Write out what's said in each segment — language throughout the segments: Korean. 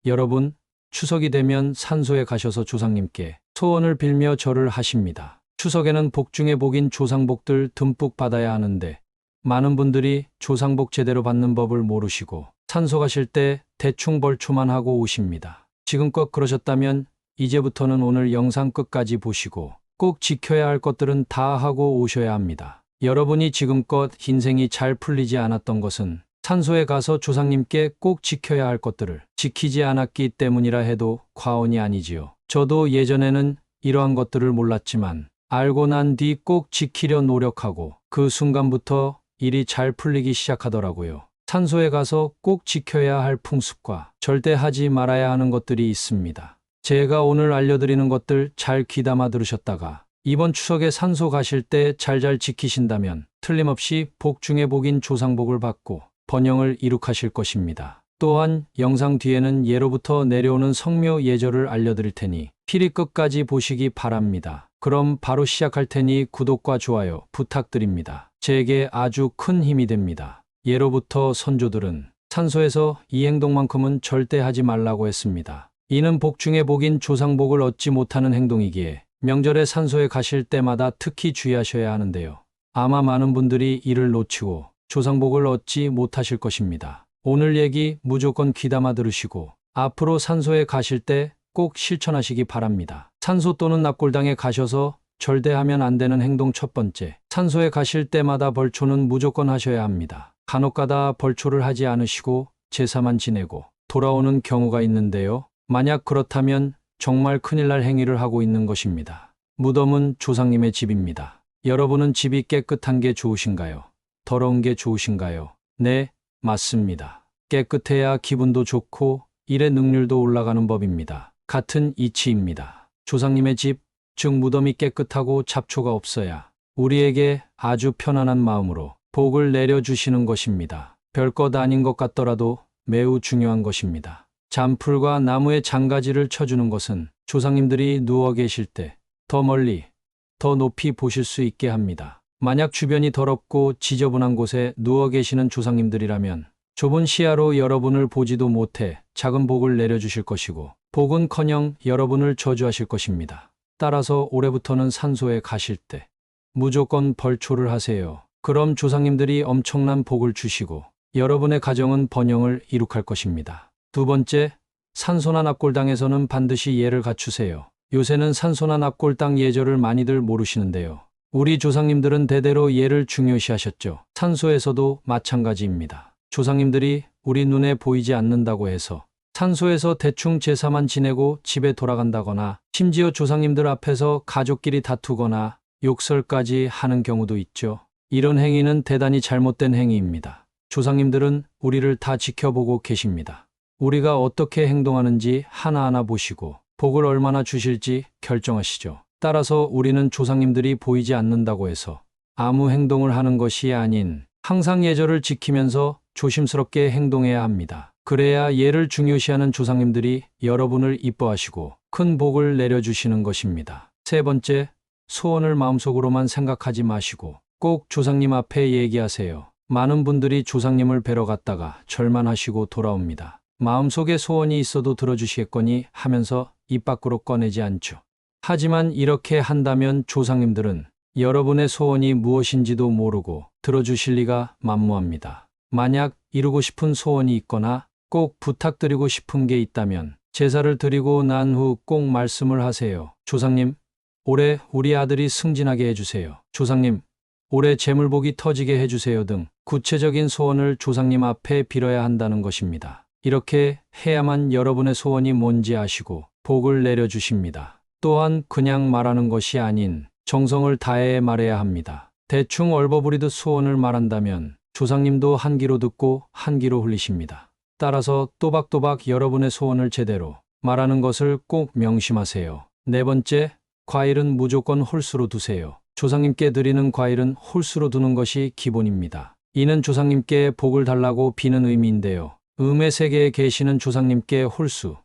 여러분, 추석이 되면 산소에 가셔서 조상님께 소원을 빌며 절을 하십니다. 추석에는 복 중에 복인 조상복들 듬뿍 받아야 하는데 많은 분들이 조상복 제대로 받는 법을 모르시고 산소 가실 때 대충 벌초만 하고 오십니다. 지금껏 그러셨다면 이제부터는 오늘 영상 끝까지 보시고 꼭 지켜야 할 것들은 다 하고 오셔야 합니다. 여러분이 지금껏 인생이 잘 풀리지 않았던 것은 산소에 가서 조상님께 꼭 지켜야 할 것들을 지키지 않았기 때문이라 해도 과언이 아니지요. 저도 예전에는 이러한 것들을 몰랐지만 알고 난 뒤 꼭 지키려 노력하고 그 순간부터 일이 잘 풀리기 시작하더라고요. 산소에 가서 꼭 지켜야 할 풍습과 절대 하지 말아야 하는 것들이 있습니다. 제가 오늘 알려드리는 것들 잘 귀담아 들으셨다가 이번 추석에 산소 가실 때 잘 지키신다면 틀림없이 복 중에 복인 조상복을 받고 번영을 이룩하실 것입니다. 또한 영상 뒤에는 예로부터 내려오는 성묘 예절을 알려드릴 테니 필히 끝까지 보시기 바랍니다. 그럼 바로 시작할 테니 구독과 좋아요 부탁드립니다. 제게 아주 큰 힘이 됩니다. 예로부터 선조들은 산소에서 이 행동만큼은 절대 하지 말라고 했습니다. 이는 복 중에 복인 조상복을 얻지 못하는 행동이기에 명절에 산소에 가실 때마다 특히 주의하셔야 하는데요. 아마 많은 분들이 이를 놓치고 조상복을 얻지 못하실 것입니다. 오늘 얘기 무조건 귀담아 들으시고 앞으로 산소에 가실 때 꼭 실천하시기 바랍니다. 산소 또는 납골당에 가셔서 절대 하면 안 되는 행동 첫 번째, 산소에 가실 때마다 벌초는 무조건 하셔야 합니다. 간혹가다 벌초를 하지 않으시고 제사만 지내고 돌아오는 경우가 있는데요. 만약 그렇다면 정말 큰일 날 행위를 하고 있는 것입니다. 무덤은 조상님의 집입니다. 여러분은 집이 깨끗한 게 좋으신가요? 더러운 게 좋으신가요? 네, 맞습니다. 깨끗해야 기분도 좋고 일의 능률도 올라가는 법입니다. 같은 이치입니다. 조상님의 집, 즉 무덤이 깨끗하고 잡초가 없어야 우리에게 아주 편안한 마음으로 복을 내려주시는 것입니다. 별것 아닌 것 같더라도 매우 중요한 것입니다. 잔풀과 나무에 장가지를 쳐주는 것은 조상님들이 누워 계실 때 더 멀리, 더 높이 보실 수 있게 합니다. 만약 주변이 더럽고 지저분한 곳에 누워 계시는 조상님들이라면 좁은 시야로 여러분을 보지도 못해 작은 복을 내려주실 것이고 복은커녕 여러분을 저주하실 것입니다. 따라서 올해부터는 산소에 가실 때 무조건 벌초를 하세요. 그럼 조상님들이 엄청난 복을 주시고 여러분의 가정은 번영을 이룩할 것입니다. 두 번째, 산소나 납골당에서는 반드시 예를 갖추세요. 요새는 산소나 납골당 예절을 많이들 모르시는데요. 우리 조상님들은 대대로 예를 중요시하셨죠. 산소에서도 마찬가지입니다. 조상님들이 우리 눈에 보이지 않는다고 해서 산소에서 대충 제사만 지내고 집에 돌아간다거나 심지어 조상님들 앞에서 가족끼리 다투거나 욕설까지 하는 경우도 있죠. 이런 행위는 대단히 잘못된 행위입니다. 조상님들은 우리를 다 지켜보고 계십니다. 우리가 어떻게 행동하는지 하나하나 보시고 복을 얼마나 주실지 결정하시죠. 따라서 우리는 조상님들이 보이지 않는다고 해서 아무 행동을 하는 것이 아닌 항상 예절을 지키면서 조심스럽게 행동해야 합니다. 그래야 예를 중요시하는 조상님들이 여러분을 이뻐하시고 큰 복을 내려주시는 것입니다. 세 번째, 소원을 마음속으로만 생각하지 마시고 꼭 조상님 앞에 얘기하세요. 많은 분들이 조상님을 뵈러 갔다가 절만 하시고 돌아옵니다. 마음속에 소원이 있어도 들어주시겠거니 하면서 입 밖으로 꺼내지 않죠. 하지만 이렇게 한다면 조상님들은 여러분의 소원이 무엇인지도 모르고 들어주실 리가 만무합니다. 만약 이루고 싶은 소원이 있거나 꼭 부탁드리고 싶은 게 있다면 제사를 드리고 난 후 꼭 말씀을 하세요. 조상님, 올해 우리 아들이 승진하게 해주세요. 조상님, 올해 재물복이 터지게 해주세요 등 구체적인 소원을 조상님 앞에 빌어야 한다는 것입니다. 이렇게 해야만 여러분의 소원이 뭔지 아시고 복을 내려주십니다. 또한 그냥 말하는 것이 아닌 정성을 다해 말해야 합니다. 대충 얼버무리듯 소원을 말한다면 조상님도 한 귀로 듣고 한 귀로 흘리십니다. 따라서 또박또박 여러분의 소원을 제대로 말하는 것을 꼭 명심하세요. 네 번째, 과일은 무조건 홀수로 두세요. 조상님께 드리는 과일은 홀수로 두는 것이 기본입니다. 이는 조상님께 복을 달라고 비는 의미인데요. 음의 세계에 계시는 조상님께 홀수,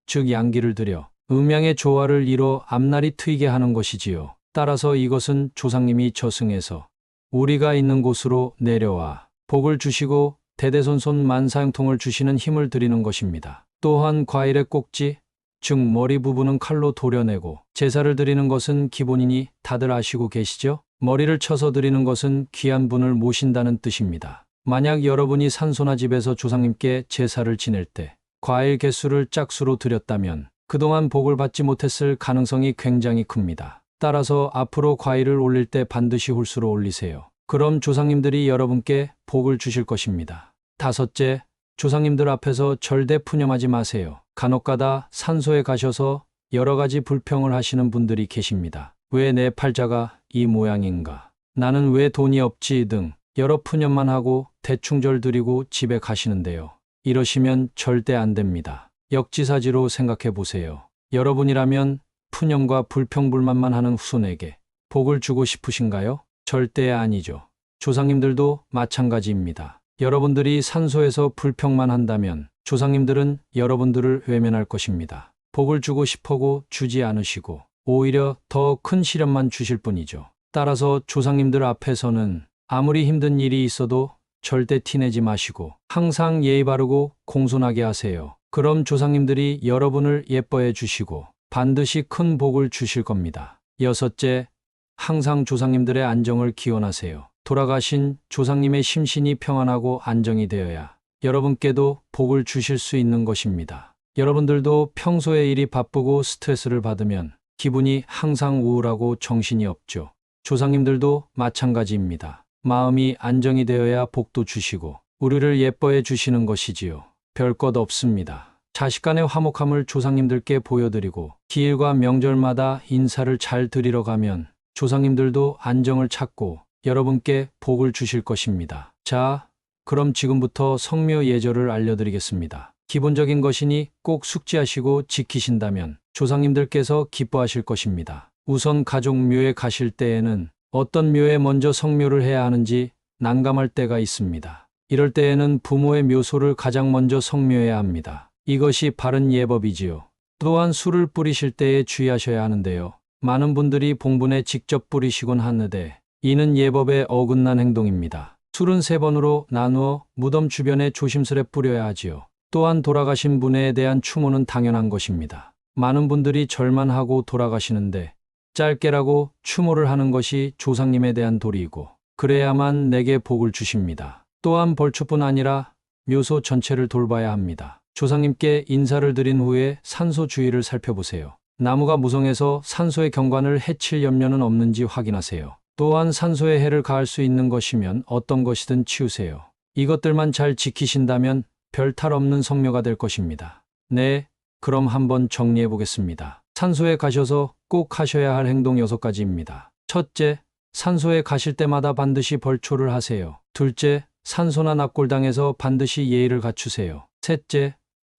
즉 양기를 드려 음양의 조화를 이뤄 앞날이 트이게 하는 것이지요. 따라서 이것은 조상님이 저승에서 우리가 있는 곳으로 내려와 복을 주시고 대대손손 만사형통을 주시는 힘을 드리는 것입니다. 또한 과일의 꼭지, 즉 머리 부분은 칼로 도려내고 제사를 드리는 것은 기본이니 다들 아시고 계시죠? 머리를 쳐서 드리는 것은 귀한 분을 모신다는 뜻입니다. 만약 여러분이 산소나 집에서 조상님께 제사를 지낼 때 과일 개수를 짝수로 드렸다면 그동안 복을 받지 못했을 가능성이 굉장히 큽니다. 따라서 앞으로 과일을 올릴 때 반드시 홀수로 올리세요. 그럼 조상님들이 여러분께 복을 주실 것입니다. 다섯째, 조상님들 앞에서 절대 푸념하지 마세요. 간혹가다 산소에 가셔서 여러 가지 불평을 하시는 분들이 계십니다. 왜 내 팔자가 이 모양인가? 나는 왜 돈이 없지? 등 여러 푸념만 하고 대충 절 드리고 집에 가시는데요. 이러시면 절대 안 됩니다. 역지사지로 생각해 보세요. 여러분이라면 푸념과 불평불만만 하는 후손에게 복을 주고 싶으신가요? 절대 아니죠. 조상님들도 마찬가지입니다. 여러분들이 산소에서 불평만 한다면 조상님들은 여러분들을 외면할 것입니다. 복을 주고 싶어도 주지 않으시고 오히려 더 큰 시련만 주실 뿐이죠. 따라서 조상님들 앞에서는 아무리 힘든 일이 있어도 절대 티내지 마시고 항상 예의 바르고 공손하게 하세요. 그럼 조상님들이 여러분을 예뻐해 주시고 반드시 큰 복을 주실 겁니다. 여섯째, 항상 조상님들의 안정을 기원하세요. 돌아가신 조상님의 심신이 평안하고 안정이 되어야 여러분께도 복을 주실 수 있는 것입니다. 여러분들도 평소에 일이 바쁘고 스트레스를 받으면 기분이 항상 우울하고 정신이 없죠. 조상님들도 마찬가지입니다. 마음이 안정이 되어야 복도 주시고 우리를 예뻐해 주시는 것이지요. 별것 없습니다. 자식 간의 화목함을 조상님들께 보여드리고 기일과 명절마다 인사를 잘 드리러 가면 조상님들도 안정을 찾고 여러분께 복을 주실 것입니다. 자, 그럼 지금부터 성묘 예절을 알려드리겠습니다. 기본적인 것이니 꼭 숙지하시고 지키신다면 조상님들께서 기뻐하실 것입니다. 우선 가족 묘에 가실 때에는 어떤 묘에 먼저 성묘를 해야 하는지 난감할 때가 있습니다. 이럴 때에는 부모의 묘소를 가장 먼저 성묘해야 합니다. 이것이 바른 예법이지요. 또한 술을 뿌리실 때에 주의하셔야 하는데요. 많은 분들이 봉분에 직접 뿌리시곤 하는데 이는 예법에 어긋난 행동입니다. 술은 3번으로 나누어 무덤 주변에 조심스레 뿌려야 하지요. 또한 돌아가신 분에 대한 추모는 당연한 것입니다. 많은 분들이 절만 하고 돌아가시는데 짧게라고 추모를 하는 것이 조상님에 대한 도리이고 그래야만 내게 복을 주십니다. 또한 벌초뿐 아니라 묘소 전체를 돌봐야 합니다. 조상님께 인사를 드린 후에 산소 주위를 살펴보세요. 나무가 무성해서 산소의 경관을 해칠 염려는 없는지 확인하세요. 또한 산소에 해를 가할 수 있는 것이면 어떤 것이든 치우세요. 이것들만 잘 지키신다면 별 탈 없는 성묘가 될 것입니다. 네, 그럼 한번 정리해 보겠습니다. 산소에 가셔서 꼭 하셔야 할 행동 6가지입니다. 첫째, 산소에 가실 때마다 반드시 벌초를 하세요. 둘째, 산소나 납골당에서 반드시 예의를 갖추세요. 셋째,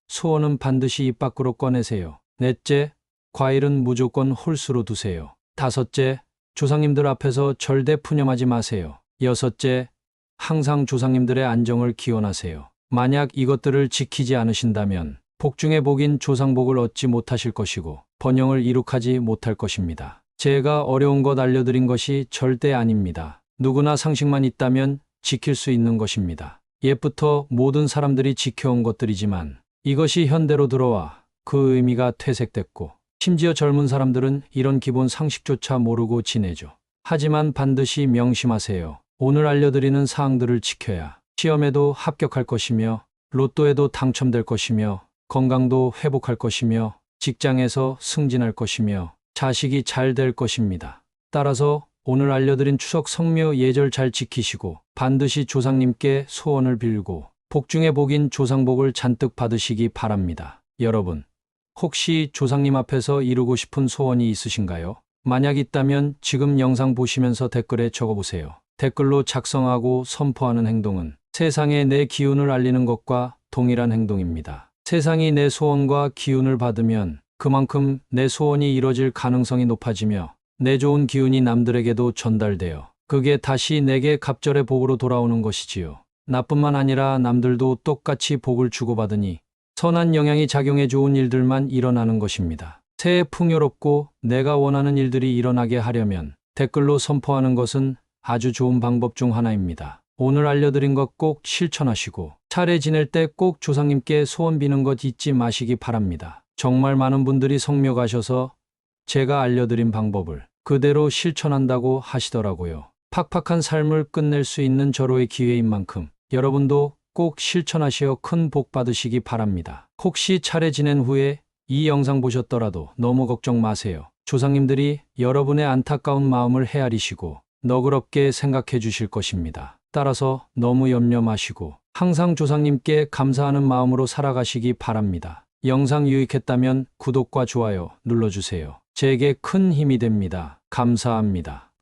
소원은 반드시 입 밖으로 꺼내세요. 넷째, 과일은 무조건 홀수로 두세요. 다섯째, 조상님들 앞에서 절대 푸념하지 마세요. 여섯째, 항상 조상님들의 안정을 기원하세요. 만약 이것들을 지키지 않으신다면 복중의 복인 조상복을 얻지 못하실 것이고 번영을 이룩하지 못할 것입니다. 제가 어려운 것 알려드린 것이 절대 아닙니다. 누구나 상식만 있다면 지킬 수 있는 것입니다. 옛부터 모든 사람들이 지켜온 것들이지만 이것이 현대로 들어와 그 의미가 퇴색됐고 심지어 젊은 사람들은 이런 기본 상식조차 모르고 지내죠. 하지만 반드시 명심하세요. 오늘 알려드리는 사항들을 지켜야 시험에도 합격할 것이며 로또에도 당첨될 것이며 건강도 회복할 것이며 직장에서 승진할 것이며 자식이 잘 될 것입니다. 따라서 오늘 알려드린 추석 성묘 예절 잘 지키시고 반드시 조상님께 소원을 빌고 복중의 복인 조상복을 잔뜩 받으시기 바랍니다. 여러분, 혹시 조상님 앞에서 이루고 싶은 소원이 있으신가요? 만약 있다면 지금 영상 보시면서 댓글에 적어보세요. 댓글로 작성하고 선포하는 행동은 세상에 내 기운을 알리는 것과 동일한 행동입니다. 세상이 내 소원과 기운을 받으면 그만큼 내 소원이 이뤄질 가능성이 높아지며 내 좋은 기운이 남들에게도 전달되어 그게 다시 내게 갑절의 복으로 돌아오는 것이지요. 나뿐만 아니라 남들도 똑같이 복을 주고받으니 선한 영향이 작용해 좋은 일들만 일어나는 것입니다. 새해 풍요롭고 내가 원하는 일들이 일어나게 하려면 댓글로 선포하는 것은 아주 좋은 방법 중 하나입니다. 오늘 알려드린 것 꼭 실천하시고 차례 지낼 때 꼭 조상님께 소원 비는 것 잊지 마시기 바랍니다. 정말 많은 분들이 성묘 가셔서 제가 알려드린 방법을 그대로 실천한다고 하시더라고요. 팍팍한 삶을 끝낼 수 있는 절호의 기회인 만큼 여러분도 꼭 실천하시어 큰 복 받으시기 바랍니다. 혹시 차례 지낸 후에 이 영상 보셨더라도 너무 걱정 마세요. 조상님들이 여러분의 안타까운 마음을 헤아리시고 너그럽게 생각해 주실 것입니다. 따라서 너무 염려 마시고 항상 조상님께 감사하는 마음으로 살아가시기 바랍니다. 영상 유익했다면 구독과 좋아요 눌러주세요. 제게 큰 힘이 됩니다. 감사합니다.